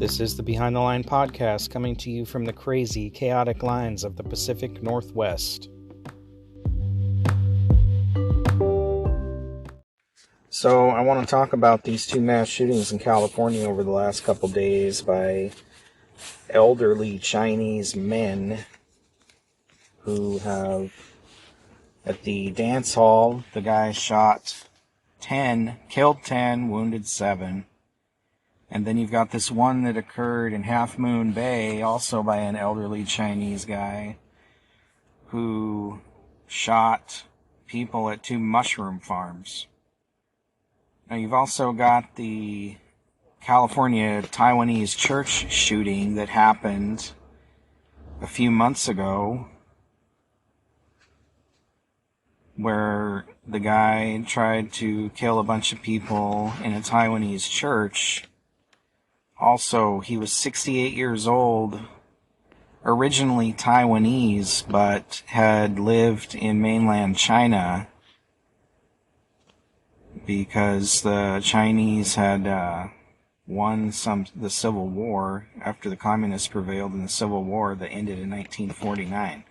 This is the Behind the Line podcast, coming to you from the crazy, chaotic lines of the Pacific Northwest. So I want to talk about these two mass shootings in California over the last couple days by elderly Chinese men who have, at the dance hall, the guy shot 10, killed 10, wounded 7. And then you've got this one that occurred in Half Moon Bay, also by an elderly Chinese guy, who shot people at 2 mushroom farms. Now you've also got the California Taiwanese church shooting that happened a few months ago, where the guy tried to kill a bunch of people in a Taiwanese church. Also, he was 68 years old, originally Taiwanese, but had lived in mainland China because the Chinese had won the Civil War after the Communists prevailed in the Civil War that ended in 1949.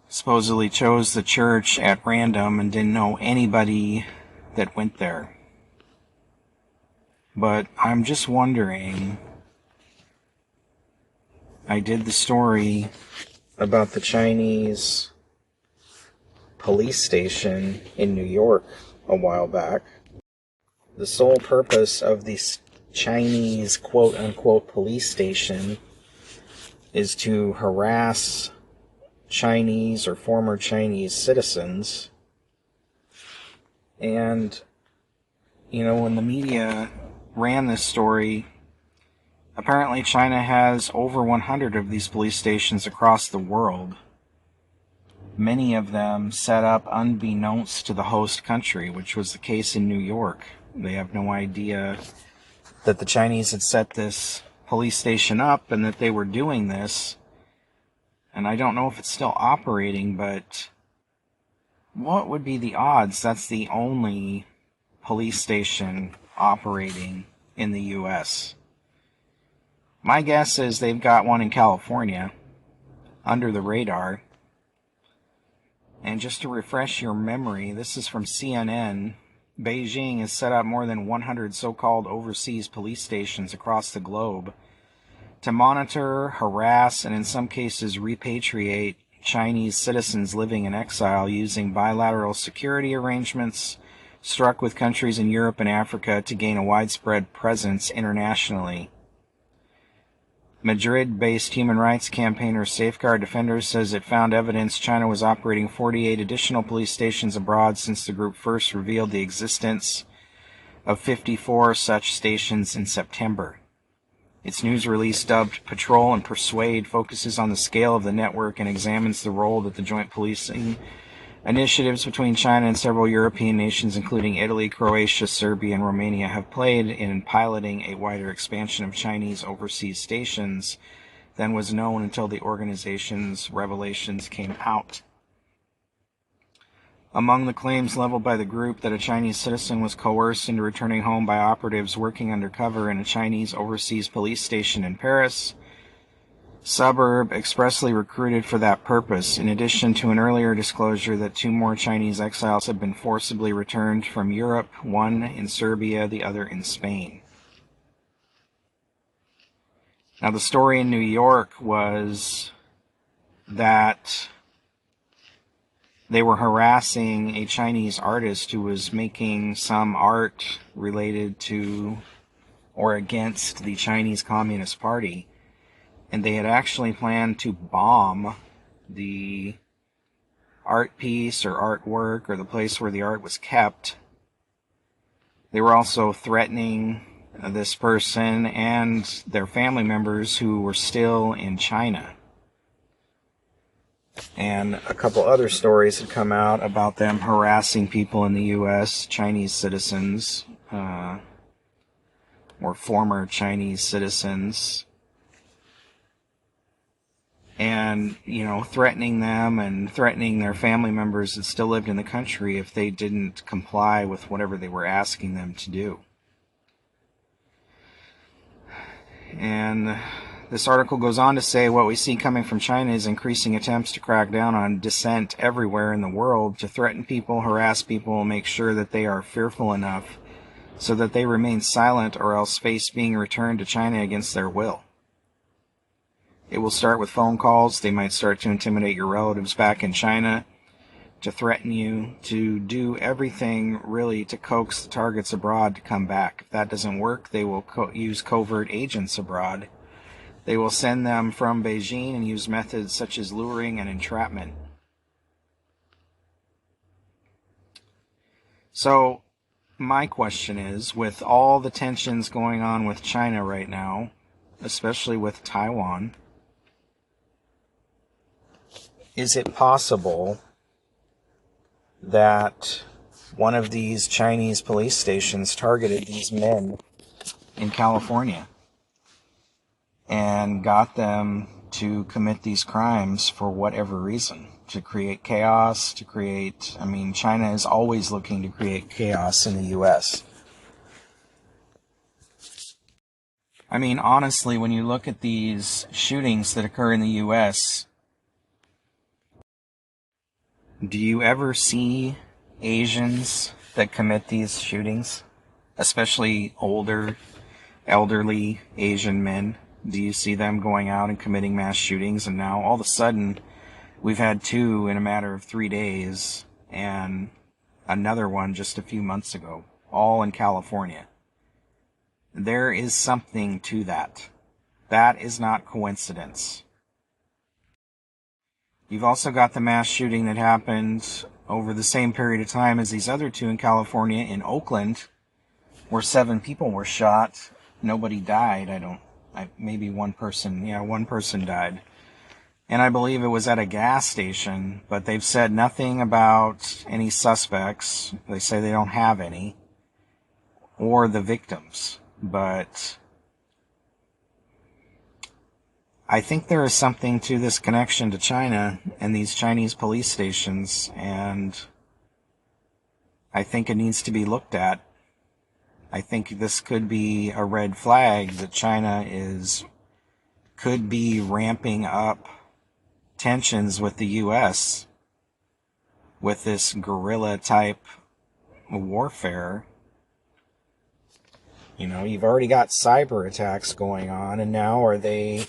Supposedly chose the church at random and didn't know anybody that went there. But I'm just wondering, I did the story about the Chinese police station in New York a while back. The sole purpose of this Chinese quote-unquote police station is to harass Chinese or former Chinese citizens. And, when the media ran this story, apparently China has over 100 of these police stations across the world. Many of them set up unbeknownst to the host country, which was the case in New York. They have no idea that the Chinese had set this police station up and that they were doing this. And I don't know if it's still operating, but what would be the odds that's the only police station operating in the U.S.? My guess is they've got one in California, under the radar. And just to refresh your memory, this is from CNN. Beijing has set up more than 100 so-called overseas police stations across the globe to monitor, harass, and in some cases repatriate Chinese citizens living in exile using bilateral security arrangements struck with countries in Europe and Africa to gain a widespread presence internationally. Madrid-based human rights campaigner Safeguard Defenders says it found evidence China was operating 48 additional police stations abroad since the group first revealed the existence of 54 such stations in September. Its news release, dubbed Patrol and Persuade, focuses on the scale of the network and examines the role that the joint policing initiatives between China and several European nations, including Italy, Croatia, Serbia, and Romania, have played in piloting a wider expansion of Chinese overseas stations than was known until the organization's revelations came out. Among the claims leveled by the group that a Chinese citizen was coerced into returning home by operatives working undercover in a Chinese overseas police station in Paris suburb expressly recruited for that purpose, in addition to an earlier disclosure that 2 more Chinese exiles had been forcibly returned from Europe, one in Serbia, the other in Spain. Now, the story in New York was that they were harassing a Chinese artist who was making some art related to or against the Chinese Communist Party. And they had actually planned to bomb the art piece or artwork or the place where the art was kept. They were also threatening this person and their family members who were still in China. And a couple other stories had come out about them harassing people in the U.S., Chinese citizens, or former Chinese citizens, and, threatening them and threatening their family members that still lived in the country if they didn't comply with whatever they were asking them to do. And this article goes on to say what we see coming from China is increasing attempts to crack down on dissent everywhere in the world, to threaten people, harass people, and make sure that they are fearful enough so that they remain silent or else face being returned to China against their will. It will start with phone calls. They might start to intimidate your relatives back in China, to threaten you, to do everything really to coax the targets abroad to come back. If that doesn't work, they will use covert agents abroad. They will send them from Beijing and use methods such as luring and entrapment. So, my question is, with all the tensions going on with China right now, especially with Taiwan, is it possible that one of these Chinese police stations targeted these men in California and got them to commit these crimes for whatever reason? To create chaos, China is always looking to create chaos in the U.S. Honestly, when you look at these shootings that occur in the U.S., do you ever see Asians that commit these shootings? Especially older, elderly Asian men. Do you see them going out and committing mass shootings? And now, all of a sudden, we've had 2 in a matter of 3 days, and another one just a few months ago, all in California. There is something to that. That is not coincidence. You've also got the mass shooting that happened over the same period of time as these other 2 in California, in Oakland, where 7 people were shot. Nobody died. Maybe one person. Yeah, one person died. And I believe it was at a gas station, but they've said nothing about any suspects. They say they don't have any, or the victims. But I think there is something to this connection to China and these Chinese police stations, and I think it needs to be looked at. I think this could be a red flag that China could be ramping up tensions with the U.S. with this guerrilla type warfare. You've already got cyber attacks going on, and now are they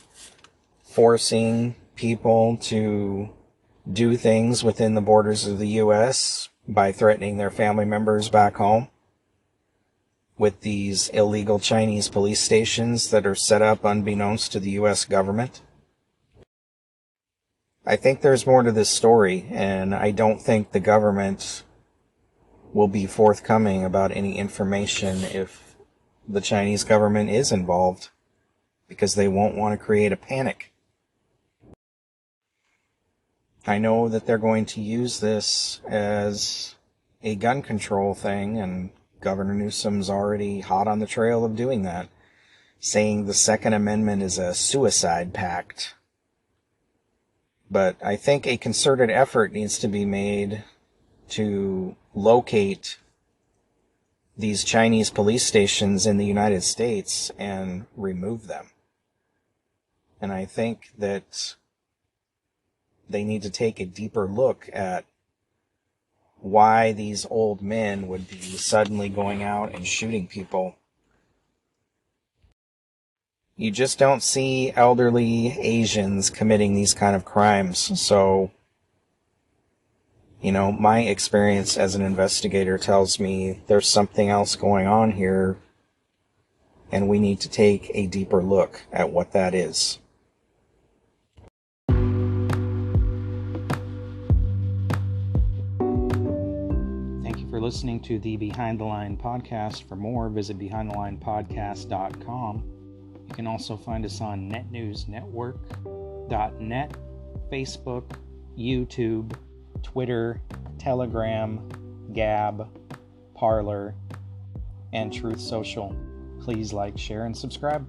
forcing people to do things within the borders of the U.S. by threatening their family members back home with these illegal Chinese police stations that are set up unbeknownst to the U.S. government? I think there's more to this story, and I don't think the government will be forthcoming about any information if the Chinese government is involved, because they won't want to create a panic. I know that they're going to use this as a gun control thing, and Governor Newsom's already hot on the trail of doing that, saying the Second Amendment is a suicide pact. But I think a concerted effort needs to be made to locate these Chinese police stations in the United States and remove them. And I think that they need to take a deeper look at why these old men would be suddenly going out and shooting people. You just don't see elderly Asians committing these kind of crimes. So, my experience as an investigator tells me there's something else going on here, and we need to take a deeper look at what that is. For listening to the Behind the Line podcast. For more, visit behindthelinepodcast.com. You can also find us on netnewsnetwork.net, Facebook, YouTube, Twitter, Telegram, Gab, Parler, and Truth Social. Please like, share, and subscribe.